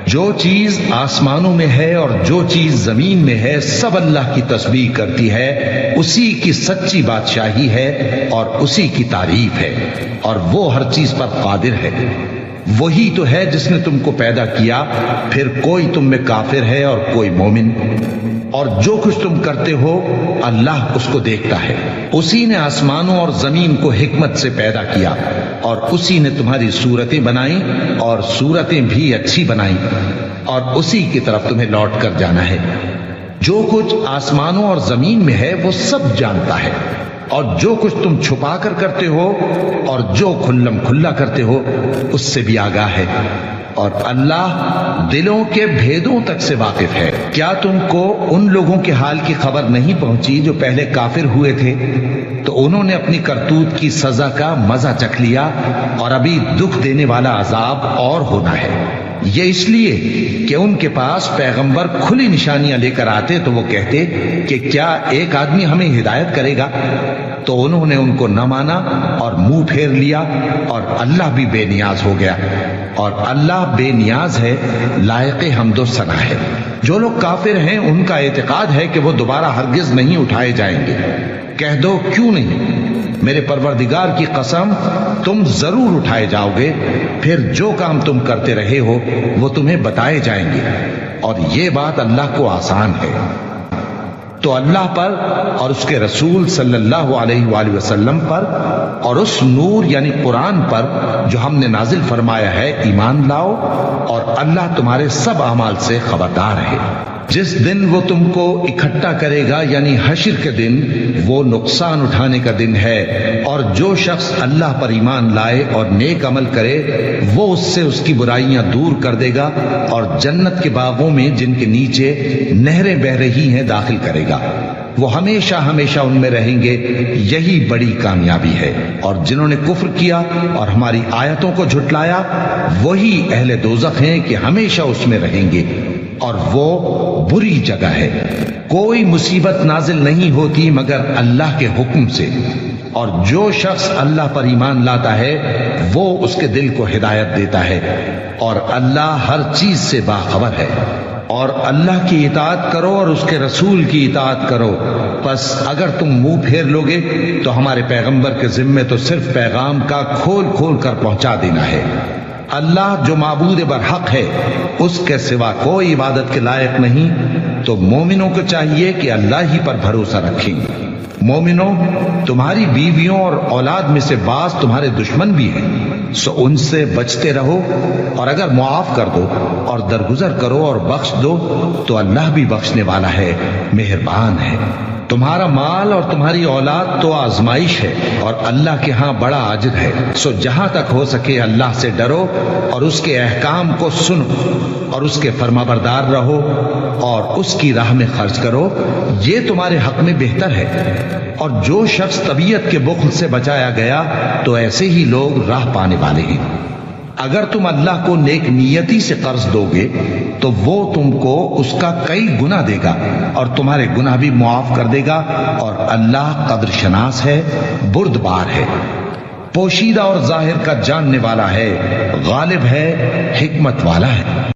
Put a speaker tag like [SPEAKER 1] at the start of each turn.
[SPEAKER 1] جو چیز آسمانوں میں ہے اور جو چیز زمین میں ہے سب اللہ کی تسبیح کرتی ہے، اسی کی سچی بادشاہی ہے اور اسی کی تعریف ہے، اور وہ ہر چیز پر قادر ہے۔ وہی تو ہے جس نے تم کو پیدا کیا، پھر کوئی تم میں کافر ہے اور کوئی مومن، اور جو کچھ تم کرتے ہو اللہ اس کو دیکھتا ہے۔ اسی نے آسمانوں اور زمین کو حکمت سے پیدا کیا، اور اسی نے تمہاری صورتیں بنائیں اور صورتیں بھی اچھی بنائیں، اور اسی کی طرف تمہیں لوٹ کر جانا ہے۔ جو کچھ آسمانوں اور زمین میں ہے وہ سب جانتا ہے، اور جو کچھ تم چھپا کر کرتے ہو اور جو کھلم کھلا کرتے ہو اس سے بھی آگاہ ہے، اور اللہ دلوں کے بھیدوں تک سے واقف ہے۔ کیا تم کو ان لوگوں کے حال کی خبر نہیں پہنچی جو پہلے کافر ہوئے تھے؟ تو انہوں نے اپنی کرتوت کی سزا کا مزہ چکھ لیا، اور ابھی دکھ دینے والا عذاب اور ہونا ہے۔ یہ اس لیے کہ ان کے پاس پیغمبر کھلی نشانیاں لے کر آتے تو وہ کہتے کہ کیا ایک آدمی ہمیں ہدایت کرے گا؟ تو انہوں نے ان کو نہ مانا اور منہ پھیر لیا، اور اللہ بھی بے نیاز ہو گیا، اور اللہ بے نیاز ہے، لائق حمد و ثنا ہے۔ جو لوگ کافر ہیں ان کا اعتقاد ہے کہ وہ دوبارہ ہرگز نہیں اٹھائے جائیں گے۔ کہہ دو کیوں نہیں؟ میرے پروردگار کی قسم تم ضرور اٹھائے جاؤ گے، پھر جو کام تم کرتے رہے ہو وہ تمہیں بتائے جائیں گے، اور یہ بات اللہ کو آسان ہے۔ تو اللہ پر اور اس کے رسول صلی اللہ علیہ وآلہ وسلم پر اور اس نور یعنی قرآن پر جو ہم نے نازل فرمایا ہے ایمان لاؤ، اور اللہ تمہارے سب اعمال سے خبردار ہے۔ جس دن وہ تم کو اکٹھا کرے گا یعنی حشر کے دن، وہ نقصان اٹھانے کا دن ہے، اور جو شخص اللہ پر ایمان لائے اور نیک عمل کرے وہ اس سے اس کی برائیاں دور کر دے گا، اور جنت کے باغوں میں جن کے نیچے نہریں بہ رہی ہیں داخل کرے گا۔ وہ ہمیشہ ہمیشہ ان میں رہیں گے، یہی بڑی کامیابی ہے۔ اور جنہوں نے کفر کیا اور ہماری آیتوں کو جھٹلایا وہی اہل دوزخ ہیں کہ ہمیشہ اس میں رہیں گے، اور وہ بری جگہ ہے۔ کوئی مصیبت نازل نہیں ہوتی مگر اللہ کے حکم سے، اور جو شخص اللہ پر ایمان لاتا ہے وہ اس کے دل کو ہدایت دیتا ہے، اور اللہ ہر چیز سے باخبر ہے۔ اور اللہ کی اطاعت کرو اور اس کے رسول کی اطاعت کرو، پس اگر تم منہ پھیر لوگے تو ہمارے پیغمبر کے ذمے تو صرف پیغام کا کھول کھول کر پہنچا دینا ہے۔ اللہ جو معبود برحق ہے اس کے سوا کوئی عبادت کے لائق نہیں، تو مومنوں کو چاہیے کہ اللہ ہی پر بھروسہ رکھیں۔ مومنوں، تمہاری بیویوں اور اولاد میں سے بعض تمہارے دشمن بھی ہیں، سو ان سے بچتے رہو، اور اگر معاف کر دو اور درگزر کرو اور بخش دو تو اللہ بھی بخشنے والا ہے، مہربان ہے۔ تمہارا مال اور تمہاری اولاد تو آزمائش ہے، اور اللہ کے ہاں بڑا اجر ہے، سو جہاں تک ہو سکے اللہ سے ڈرو اور اس کے احکام کو سنو، اور اس کے فرما بردار رہو اور اس کی راہ میں خرچ کرو، یہ تمہارے حق میں بہتر ہے۔ اور جو شخص طبیعت کے بخل سے بچایا گیا تو ایسے ہی لوگ راہ پانے والے ہیں۔ اگر تم اللہ کو نیک نیتی سے قرض دو گے تو وہ تم کو اس کا کئی گنا دے گا، اور تمہارے گناہ بھی معاف کر دے گا، اور اللہ قدر شناس ہے، بردبار ہے، پوشیدہ اور ظاہر کا جاننے والا ہے، غالب ہے، حکمت والا ہے۔